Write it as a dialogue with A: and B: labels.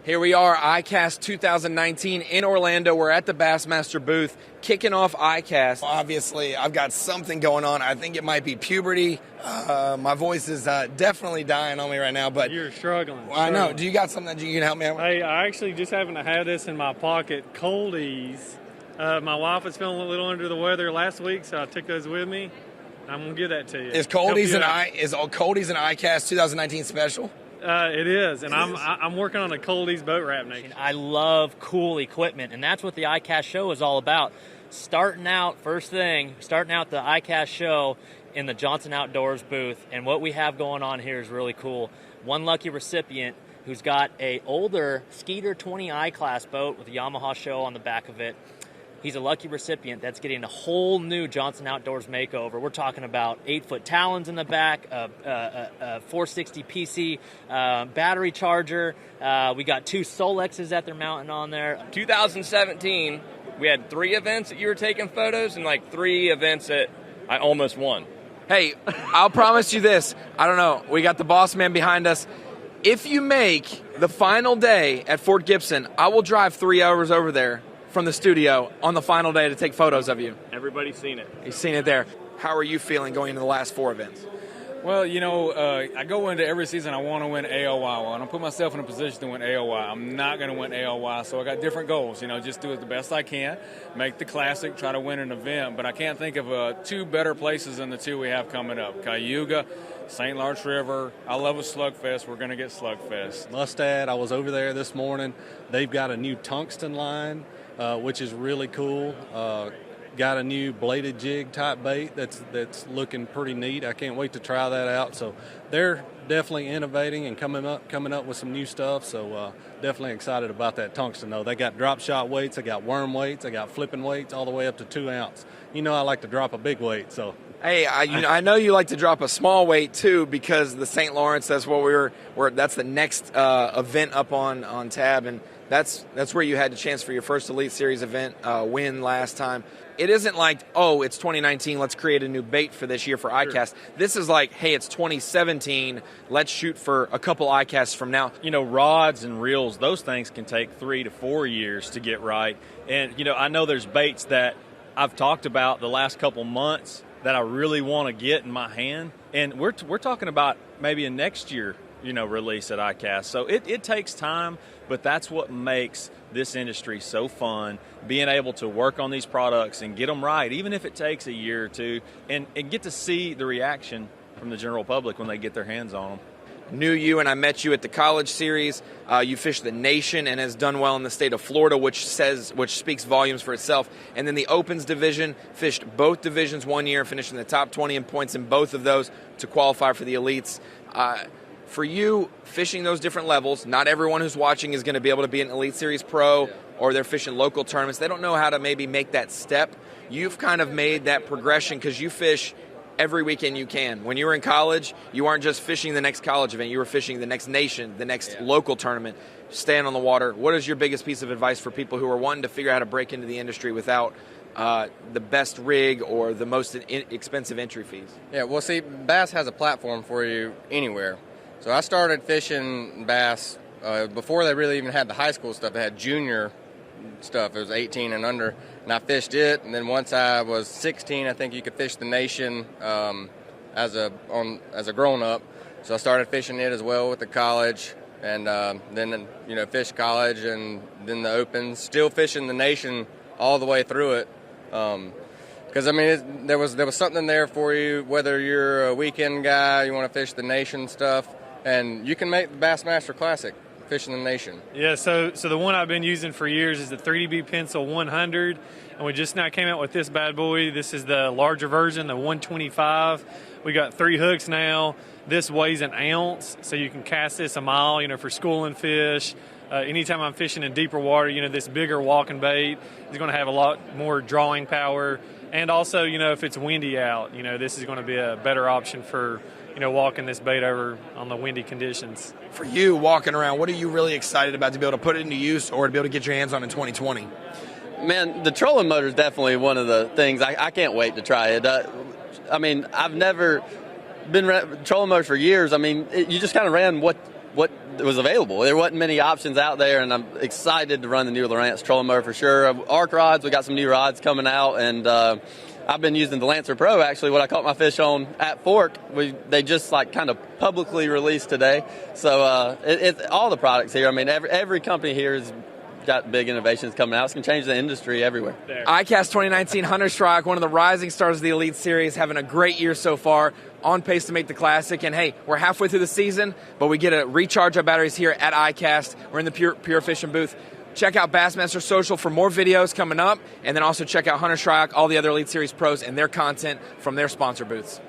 A: Here we are, ICAST 2019 in Orlando. We're at the Bassmaster booth, kicking off ICAST. Obviously, I've got something going on. I think it might be puberty. My voice is definitely dying on me right now. But
B: you're struggling.
A: I know. Do you got something that you can help me out with?
B: Hey, I actually just happen to have this in my pocket, Coldies. My wife was feeling a little under the weather last week, so I took those with me. I'm going to give that to you.
A: Is Coldies an ICAST 2019 special?
B: It is, and I'm working on a Coldies boat wrap next year.
C: I love cool equipment, and that's what the ICAST show is all about. Starting out the ICAST show in the Johnson Outdoors booth, and what we have going on here is really cool. One lucky recipient who's got a older Skeeter 20i class boat with a Yamaha show on the back of it. He's a lucky recipient that's getting a whole new Johnson Outdoors makeover. We're talking about 8-foot talons in the back, a 460 PC battery charger. We got 2 Solexes that they're mounting on there.
D: 2017, we had 3 events that you were taking photos and like 3 events that I almost won.
A: Hey, I'll promise you this. I don't know. We got the boss man behind us. If you make the final day at Fort Gibson, I will drive 3 hours over there from the studio on the final day to take photos of you.
D: Everybody's seen it.
A: You've seen it there. How are you feeling going into the last 4 events?
E: Well, I go into every season, I want to win AOY. I want to put myself in a position to win AOY. I'm not going to win AOY, so I got different goals. Just do it the best I can, make the classic, try to win an event. But I can't think of 2 better places than the 2 we have coming up. Cayuga, St. Lawrence River. I love a Slugfest. We're going to get Slugfest.
F: Mustad, I was over there this morning. They've got a new tungsten line, which is really cool. Got a new bladed jig type bait that's looking pretty neat. I can't wait to try that out. So they're definitely innovating and coming up with some new stuff. So definitely excited about that tungsten though. They got drop shot weights, they got worm weights, they got flipping weights all the way up to 2 ounce. I like to drop a big weight. So
A: hey, I know you like to drop a small weight too because the St. Lawrence. That's what that's the next event up on tab, and that's where you had the chance for your first Elite Series event win last time. It isn't like, oh, it's 2019, let's create a new bait for this year for ICAST. Sure. This is like, hey, it's 2017, let's shoot for a couple ICASTs from now.
G: Rods and reels, those things can take 3 to 4 years to get right. And, I know there's baits that I've talked about the last couple months that I really want to get in my hand. And we're talking about maybe a next year, release at ICAST. So it takes time, but that's what makes this industry so fun, being able to work on these products and get them right, even if it takes a year or 2, and get to see the reaction from the general public when they get their hands on them.
A: Knew you, and I met you at the College Series. You fished the Nation and has done well in the state of Florida, which speaks volumes for itself. And then the Opens division, fished both divisions 1 year, finishing the top 20 in points in both of those to qualify for the Elites. For you, fishing those different levels, not everyone who's watching is going to be able to be an Elite Series pro, or they're fishing local tournaments. They don't know how to maybe make that step. You've kind of made that progression because you fish every weekend you can. When you were in college, you aren't just fishing the next college event. You were fishing the next nation, the next local tournament, staying on the water. What is your biggest piece of advice for people who are wanting to figure out how to break into the industry without the best rig or the most expensive entry fees?
H: Yeah, well, see, Bass has a platform for you anywhere. So I started fishing bass before they really even had the high school stuff. They had junior stuff. It was 18 and under, and I fished it. And then once I was 16, I think you could fish the Nation as a grown-up. So I started fishing it as well with the college, and then fished college, and then the Opens. Still fishing the Nation all the way through it. Because there was something there for you, whether you're a weekend guy, you want to fish the Nation stuff. And you can make the Bassmaster Classic, fishing the Nation.
B: Yeah, so the one I've been using for years is the 3DB Pencil 100, and we just now came out with this bad boy. This is the larger version, the 125. We got 3 hooks now. This weighs an ounce, so you can cast this a mile, for schooling fish. Anytime I'm fishing in deeper water, this bigger walking bait is going to have a lot more drawing power. And also, if it's windy out, this is going to be a better option for walking this bait over on the windy conditions.
A: For you, walking around, what are you really excited about to be able to put it into use or to be able to get your hands on in 2020?
I: Man, the trolling motor is definitely one of the things. I can't wait to try it. I've never been trolling motors for years. You just kind of ran what what was available. There wasn't many options out there, and I'm excited to run the new Lowrance trolling motor for sure. Arc rods, we got some new rods coming out, and I've been using the Lancer Pro, actually, what I caught my fish on at Fork. They just like kind of publicly released today. So it's all the products here. I mean, every company here has got big innovations coming out. It's going to change the industry everywhere.
A: ICAST 2019 Hunter Strike, one of the rising stars of the Elite Series, having a great year so far, on pace to make the Classic. And hey, we're halfway through the season, but we get to recharge our batteries here at ICAST. We're in the Pure Fishing booth. Check out Bassmaster Social for more videos coming up, and then also check out Hunter Strike, all the other Elite Series pros, and their content from their sponsor booths.